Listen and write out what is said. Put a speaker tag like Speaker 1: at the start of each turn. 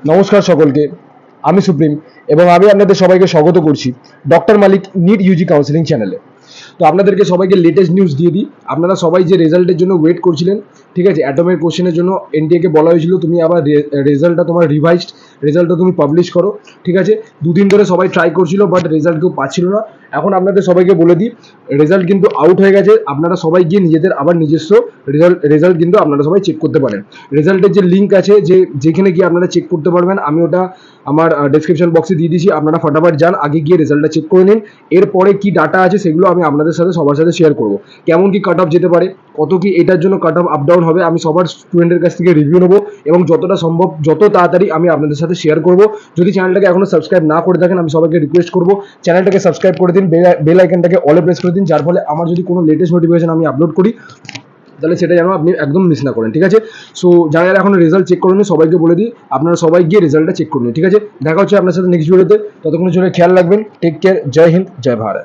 Speaker 1: নমস্কার সকলকে, আমি সুপ্রিম এবং আমি আপনাদের সবাইকে স্বাগত করছি ডক্টর মালিক নিট ইউজি কাউন্সিলিং চ্যানেলে। তো আপনাদেরকে সবাইকে লেটেস্ট নিউজ দিয়ে দিই। আপনারা সবাই যে রেজাল্টের জন্য ওয়েট করছিলেন, ঠিক আছে, অ্যাটমের কোশ্চেনের জন্য এনটিএকে বলা হয়েছিল তুমি আবার রেজাল্টটা তোমার রিভাইজড রেজাল্টটা তুমি পাবলিশ করো, ঠিক আছে। দুদিন ধরে সবাই ট্রাই করছিল বাট রেজাল্ট কেউ পাচ্ছিল না। এখন আপনাদের সবাইকে বলে দিই, রেজাল্ট কিন্তু আউট হয়ে গেছে। আপনারা সবাই গিয়ে নিজেদের আবার নিজস্ব রেজাল্ট কিন্তু আপনারা সবাই চেক করতে পারেন। রেজাল্টের যে লিঙ্ক আছে, যেখানে গিয়ে আপনারা চেক করতে পারবেন, আমি ওটা আমার ডেসক্রিপশন বক্সে দিয়ে দিয়েছি। আপনারা ফটাফট যান, আগে গিয়ে রেজাল্টটা চেক করে নিন। এরপরে কি ডাটা আছে সেগুলো আমি আপনাদের সাথে সবার সাথে শেয়ার করব। কেমন কি কাট অফ যেতে পারে, কত কি এটার জন্য কাট অফ আপ ডাউন হবে, আমি সবার স্টুডেন্টের কাছ থেকে রিভিউ নেবো এবং যতটা সম্ভব যত তাড়াতাড়ি আমি আপনাদের সাথে শেয়ার করব। যদি চ্যানেলটাকে এখনো সাবস্ক্রাইব না করে থাকেন, আমি সবাইকে রিকোয়েস্ট করবো চ্যানেলটাকে সাবস্ক্রাইব করে দিন, বেল আইকনটাকে অলে প্রেস করে দিন, যার ফলে আমার যদি কোনো লেটেস্ট নোটিফিকেশন আমি আপলোড করি তাহলে সেটা যেন আপনি একদম মিস না করেন, ঠিক আছে। সো যারা যারা এখন রেজাল্ট চেক করেন সবাইকে বলে দিই, আপনারা সবাই গিয়ে রেজাল্টটা চেক করুন, ঠিক আছে। দেখা হচ্ছে আপনার সাথে নেক্সট ভিডিওতে। ততক্ষণের জন্য খেয়াল রাখবেন। Take care. জয় হিন্দ, জয় ভারত।